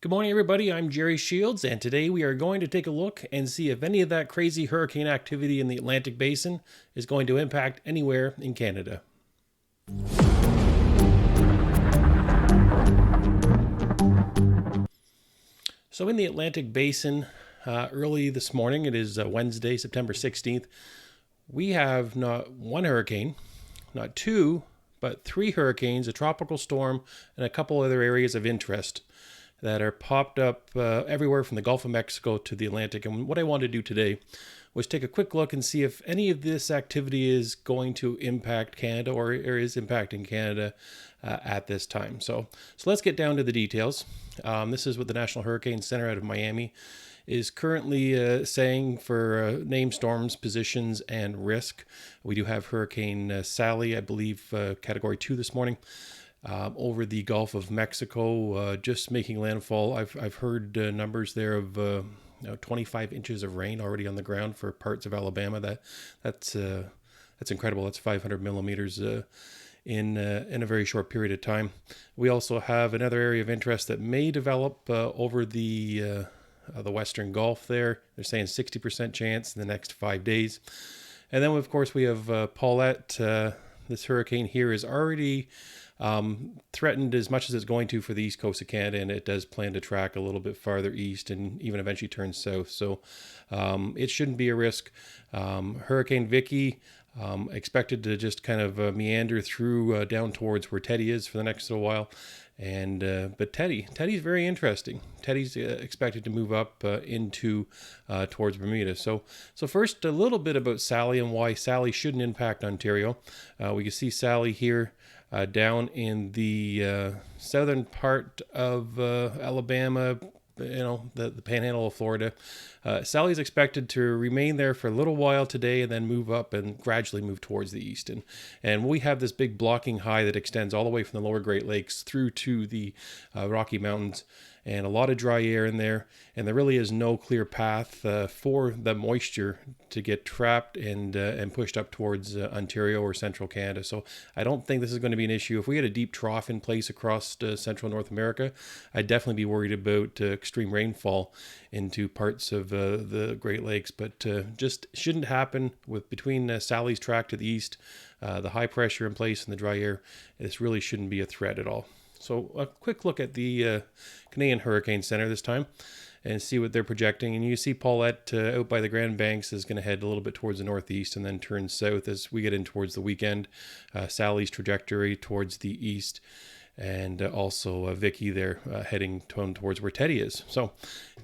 Good morning, everybody. I'm Jerry Shields, and today we are going to take a look and see if any of that crazy hurricane activity in the Atlantic Basin is going to impact anywhere in Canada. So, in the Atlantic Basin, early this morning, it is Wednesday, September 16th, we have not one hurricane, not two, but three hurricanes, a tropical storm, and a couple other areas of interest that are popped up everywhere from the Gulf of Mexico to the Atlantic. And what I wanted to do today was take a quick look and see if any of this activity is going to impact Canada or is impacting Canada at this time. So let's get down to the details. This is what the National Hurricane Center out of Miami is currently saying for name storms, positions, and risk. We do have Hurricane Sally, I believe, Category 2 this morning. Over the Gulf of Mexico, just making landfall. I've heard numbers there of 25 inches of rain already on the ground for parts of Alabama. That's incredible. That's 500 millimeters in a very short period of time. We also have another area of interest that may develop over the Western Gulf. There, they're saying 60% chance in the next 5 days. And then, of course, we have Paulette. This hurricane here is already threatened as much as it's going to for the east coast of Canada, and it does plan to track a little bit farther east and even eventually turn south. So it shouldn't be a risk. Hurricane Vicky expected to just kind of meander through down towards where Teddy is for the next little while. And but Teddy's very interesting. Teddy's expected to move up into towards Bermuda. So first, a little bit about Sally and why Sally shouldn't impact Ontario. We can see Sally here down in the southern part of Alabama, the panhandle of Florida. Sally's expected to remain there for a little while today and then move up and gradually move towards the east. And we have this big blocking high that extends all the way from the lower Great Lakes through to the Rocky Mountains, and a lot of dry air in there. And there really is no clear path for the moisture to get trapped and pushed up towards Ontario or central Canada. So I don't think this is going to be an issue. If we had a deep trough in place across central North America, I'd definitely be worried about extreme rainfall into parts of the Great Lakes, but just shouldn't happen with between Sally's track to the east, the high pressure in place and the dry air. This really shouldn't be a threat at all. So a quick look at the Canadian Hurricane Center this time and see what they're projecting. And you see Paulette out by the Grand Banks is going to head a little bit towards the northeast and then turn south as we get in towards the weekend. Sally's trajectory towards the east, and also Vicky there heading towards where Teddy is. So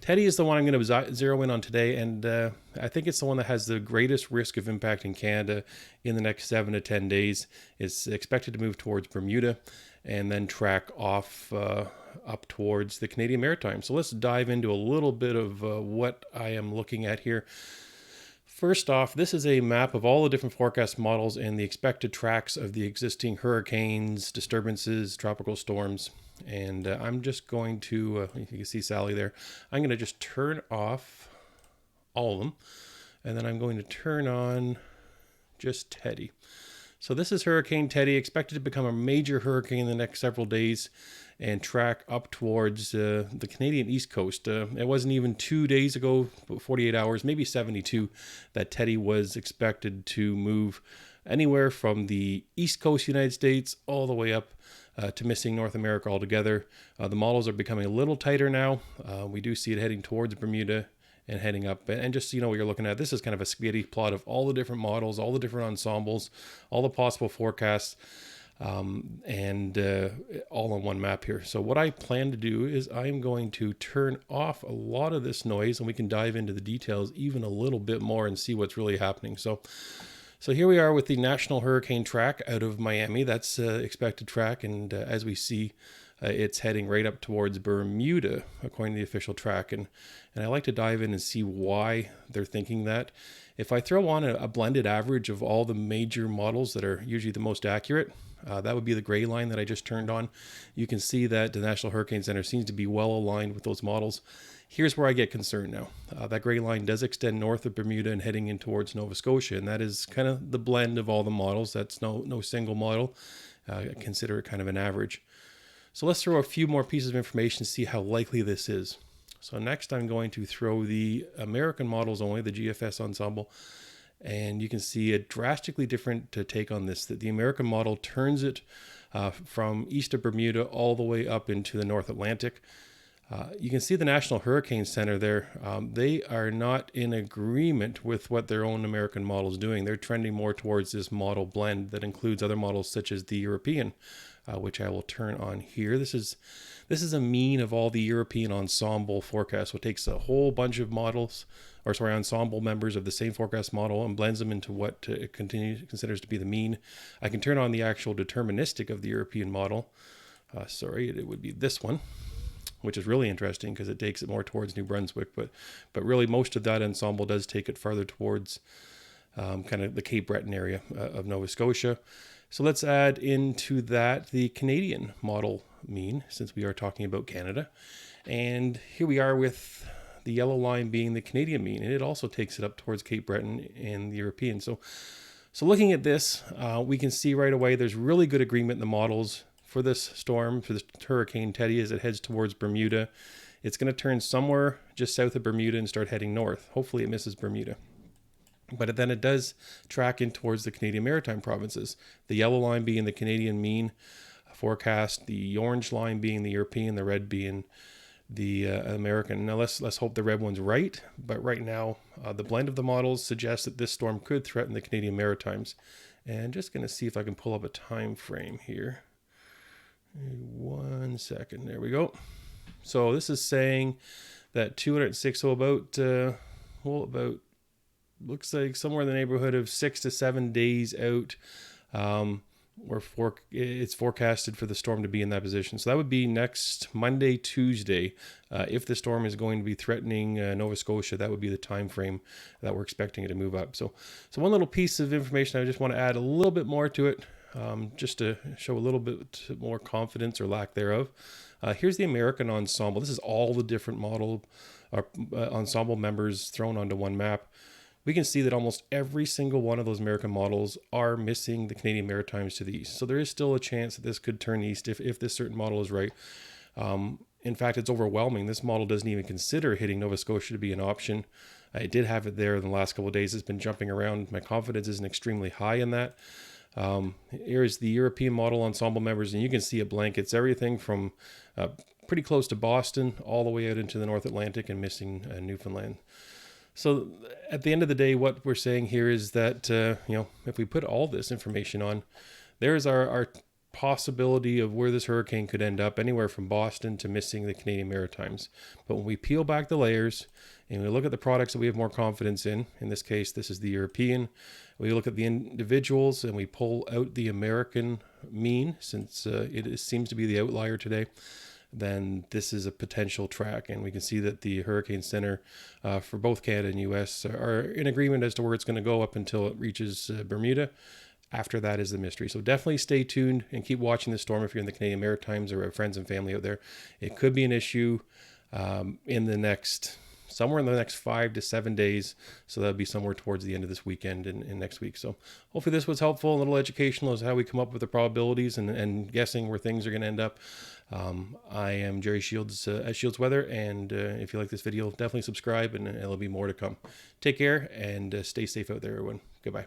Teddy is the one I'm going to zero in on today, and I think it's the one that has the greatest risk of impacting Canada in the next 7 to 10 days. It's expected to move towards Bermuda and then track off up towards the Canadian Maritime. So let's dive into a little bit of what I am looking at here. First off, this is a map of all the different forecast models and the expected tracks of the existing hurricanes, disturbances, tropical storms. And I'm just going to, you can see Sally there, I'm going to just turn off all of them. And then I'm going to turn on just Teddy. So this is Hurricane Teddy, expected to become a major hurricane in the next several days and track up towards the Canadian East Coast. It wasn't even 2 days ago, 48 hours, maybe 72, that Teddy was expected to move anywhere from the East Coast United States all the way up to missing North America altogether. The models are becoming a little tighter now. We do see it heading towards Bermuda and heading up. And just so you know what you're looking at, this is kind of a spaghetti plot of all the different models, all the different ensembles, all the possible forecasts, and all on one map here. So what I plan to do is I'm going to turn off a lot of this noise, and we can dive into the details even a little bit more and see what's really happening. So here we are with the National Hurricane Track out of Miami. That's expected track, and as we see, it's heading right up towards Bermuda, according to the official track. And I like to dive in and see why they're thinking that. If I throw on a blended average of all the major models that are usually the most accurate, that would be the gray line that I just turned on. You can see that the National Hurricane Center seems to be well aligned with those models. Here's where I get concerned now. That gray line does extend north of Bermuda and heading in towards Nova Scotia, and that is kind of the blend of all the models. That's no single model. Consider it kind of an average. So let's throw a few more pieces of information to see how likely this is. So next I'm going to throw the American models only, the GFS ensemble, and you can see a drastically different take on this, that the American model turns it from east of Bermuda all the way up into the North Atlantic. You can see the National Hurricane Center there. They are not in agreement with what their own American model is doing. They're trending more towards this model blend that includes other models such as the European, which I will turn on here. This is a mean of all the European ensemble forecasts. So it takes a whole bunch of models, ensemble members of the same forecast model and blends them into what it considers to be the mean. I can turn on the actual deterministic of the European model. It would be this one, which is really interesting because it takes it more towards New Brunswick, but really most of that ensemble does take it farther towards kind of the Cape Breton area of Nova Scotia. So let's add into that the Canadian model mean, since we are talking about Canada. And here we are with the yellow line being the Canadian mean, and it also takes it up towards Cape Breton and the European. So looking at this, we can see right away there's really good agreement in the models for this storm, for this Hurricane Teddy, as it heads towards Bermuda. It's going to turn somewhere just south of Bermuda and start heading north. Hopefully it misses Bermuda. But then it does track in towards the Canadian Maritime provinces. The yellow line being the Canadian mean forecast, the orange line being the European, the red being the American. Now let's hope the red one's right. But right now, the blend of the models suggests that this storm could threaten the Canadian Maritimes. And just going to see if I can pull up a time frame here. 1 second. There we go. So this is saying that 206, so about looks like somewhere in the neighborhood of 6 to 7 days out. It's forecasted for the storm to be in that position. So that would be next Monday, Tuesday. If the storm is going to be threatening Nova Scotia, that would be the time frame that we're expecting it to move up. So one little piece of information I just want to add a little bit more to it. Just to show a little bit more confidence or lack thereof. Here's the American ensemble. This is all the different model or ensemble members thrown onto one map. We can see that almost every single one of those American models are missing the Canadian Maritimes to the east. So there is still a chance that this could turn east if this certain model is right. In fact, it's overwhelming. This model doesn't even consider hitting Nova Scotia to be an option. I did have it there in the last couple of days. It's been jumping around. My confidence isn't extremely high in that. Here's the European model ensemble members, and you can see it blankets everything from pretty close to Boston all the way out into the North Atlantic and missing Newfoundland. So at the end of the day, what we're saying here is that if we put all this information on, there's our possibility of where this hurricane could end up, anywhere from Boston to missing the Canadian Maritimes. But when we peel back the layers and we look at the products that we have more confidence in this case, this is the European, we look at the individuals and we pull out the American mean, since it seems to be the outlier today, then this is a potential track. And we can see that the Hurricane Center for both Canada and US are in agreement as to where it's going to go up until it reaches Bermuda. After that is the mystery. So definitely stay tuned and keep watching the storm if you're in the Canadian Maritimes or have friends and family out there. It could be an issue somewhere in the next 5 to 7 days. So that'll be somewhere towards the end of this weekend and next week. So hopefully this was helpful, a little educational as how we come up with the probabilities and guessing where things are going to end up. I am Jerry Shields at Shields Weather, and if you like this video, definitely subscribe, and there'll be more to come. Take care and stay safe out there, everyone. Goodbye.